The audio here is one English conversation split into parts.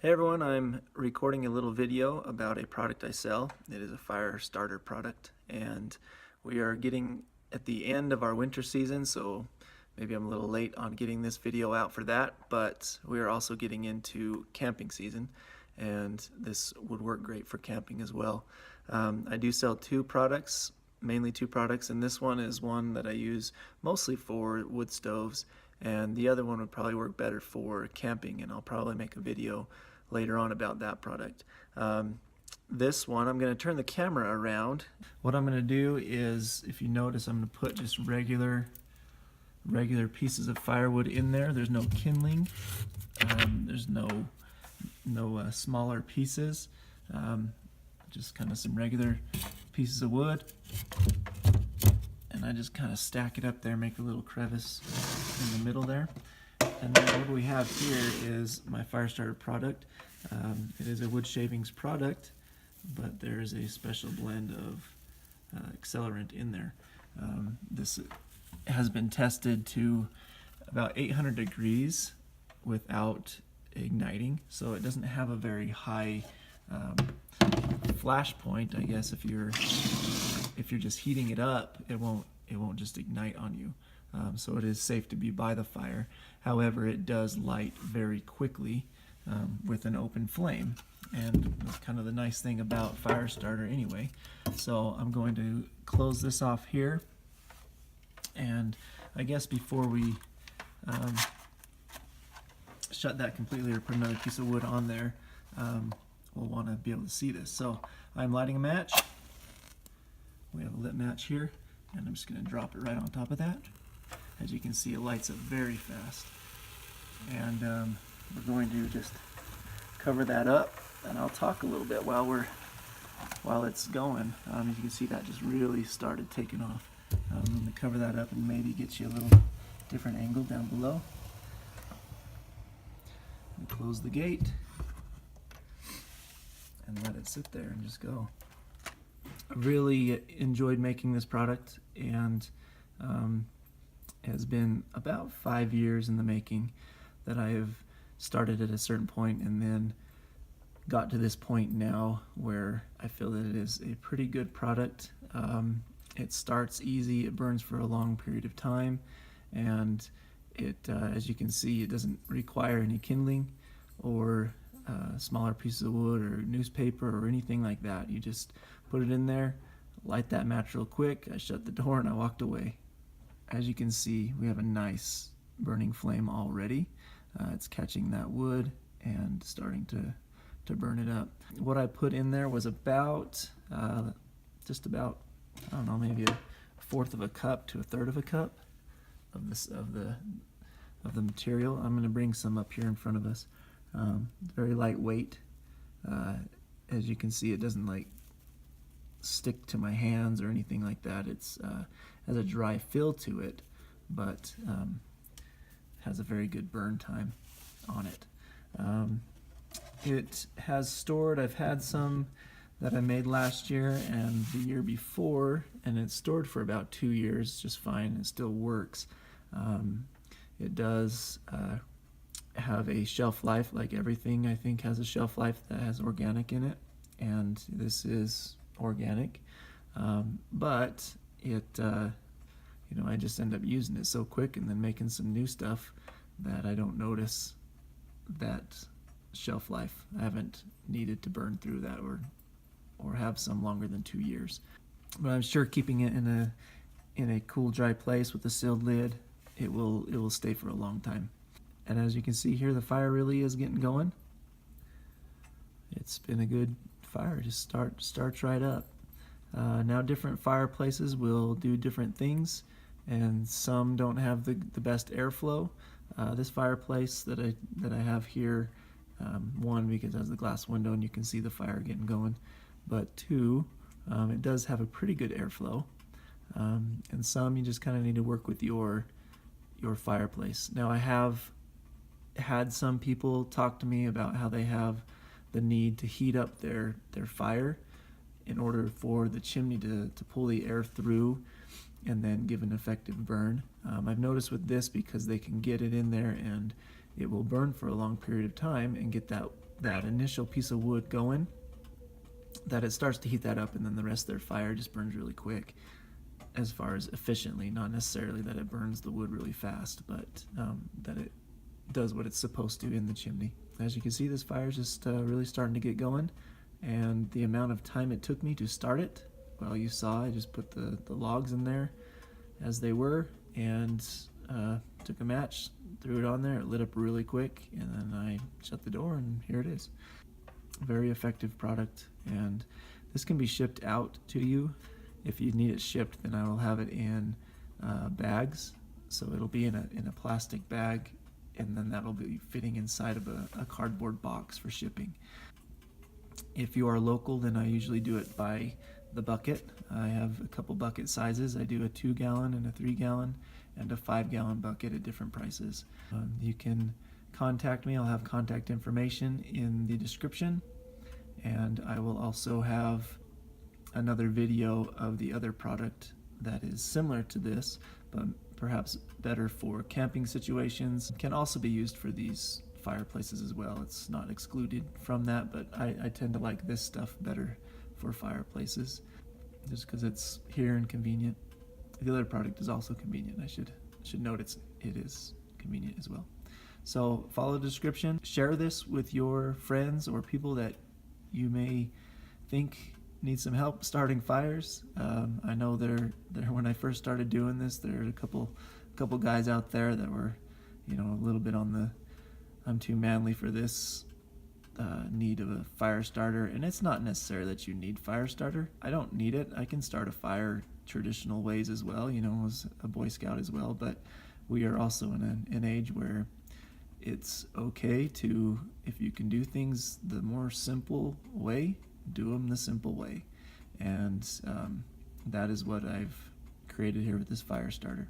Hey everyone, I'm recording a little video about a product I sell. It is a fire starter product, and we are getting at the end of our winter season, so maybe I'm a little late on getting this video out for that, but we are also getting into camping season, and this would work great for camping as well. I do sell two products, mainly two products, and this one is one that I use mostly for wood stoves, and the other one would probably work better for camping, and I'll probably make a video later on about that product. This one, I'm going to turn the camera around. What I'm going to do is, if you notice, I'm going to put just regular pieces of firewood in there. There's no kindling. There's no smaller pieces. Just kind of some regular pieces of wood. And I just kind of stack it up there, make a little crevice in the middle there. And then what we have here is my fire starter product. It is a wood shavings product, but there is a special blend of accelerant in there. This has been tested to about 800 degrees without igniting, so it doesn't have a very high flash point. I guess if you're just heating it up, it won't just ignite on you. So it is safe to be by the fire. However, it does light very quickly with an open flame, and that's kind of the nice thing about fire starter anyway. So I'm going to close this off here, and I guess before we shut that completely or put another piece of wood on there, we'll want to be able to see this. So I'm lighting a match. We have a lit match here, and I'm just going to drop it right on top of that. As you can see, it lights up very fast. And we're going to just cover that up, and I'll talk a little bit while it's going. As you can see, that just really started taking off. I'm going to cover that up and maybe get you a little different angle down below. And close the gate and let it sit there and just go. I really enjoyed making this product, and it has been about 5 years in the making that I have started at a certain point and then got to this point now where I feel that it is a pretty good product. It starts easy, it burns for a long period of time, and it, as you can see, it doesn't require any kindling or smaller pieces of wood or newspaper or anything like that. You just put it in there, light that match real quick, I shut the door and I walked away. As you can see, we have a nice burning flame already. It's catching that wood and starting to burn it up. What I put in there was about, just about, I don't know, maybe a fourth of a cup to a third of a cup of the material. I'm going to bring some up here in front of us. Very lightweight. As you can see, it doesn't like stick to my hands or anything like that. It's has a dry feel to it, but has a very good burn time on it. It has stored, I've had some that I made last year and the year before, and it's stored for about 2 years just fine. It still works. It does have a shelf life, like everything I think has a shelf life that has organic in it, and this is organic, but it I just end up using it so quick and then making some new stuff that I don't notice that shelf life. I haven't needed to burn through that or have some longer than 2 years, but I'm sure keeping it in a cool, dry place with a sealed lid, it will stay for a long time. And as you can see here, the fire really is getting going. It's been a good fire. It just starts right up. Now different fireplaces will do different things, and some don't have the best airflow. This fireplace that I have here, one, because it has the glass window and you can see the fire getting going, but two, it does have a pretty good airflow. And some you just kind of need to work with your fireplace. Now I have had some people talk to me about how they have the need to heat up their fire in order for the chimney to pull the air through and then give an effective burn. I've noticed with this, because they can get it in there and it will burn for a long period of time and get that that initial piece of wood going, that it starts to heat that up, and then the rest of their fire just burns really quick, as far as efficiently. Not necessarily that it burns the wood really fast, but that it does what it's supposed to in the chimney. As you can see, this fire is just really starting to get going, and the amount of time it took me to start it, well, you saw I just put the logs in there as they were, and took a match, threw it on there, it lit up really quick, and then I shut the door, and here it is. Very effective product, and this can be shipped out to you. If you need it shipped, then I will have it in bags, so it'll be in a plastic bag, and then that'll be fitting inside of a cardboard box for shipping. If you are local, then I usually do it by the bucket. I have a couple bucket sizes. I do a 2-gallon and a 3-gallon and a 5-gallon bucket at different prices. You can contact me. I'll have contact information in the description, and I will also have another video of the other product that is similar to this, but perhaps better for camping situations. It can also be used for these fireplaces as well. It's not excluded from that, but I tend to like this stuff better for fireplaces, just because it's here and convenient. The other product is also convenient. I should note it is convenient as well. So follow the description. Share this with your friends or people that you may think need some help starting fires. I know there when I first started doing this, there are a couple guys out there that were, a little bit on the I'm too manly for this need of a fire starter. And it's not necessary that you need fire starter. I don't need it. I can start a fire traditional ways as well, as a Boy Scout as well. But we are also in an age where it's okay to, if you can do things the more simple way, do them the simple way. And that is what I've created here with this fire starter.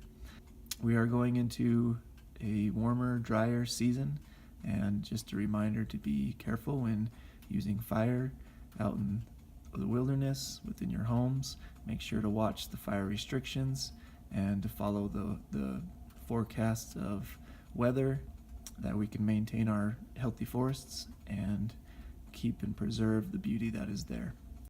We are going into a warmer, drier season, and just a reminder to be careful when using fire out in the wilderness, within your homes. Make sure to watch the fire restrictions and to follow the forecasts of weather, that we can maintain our healthy forests and keep and preserve the beauty that is there.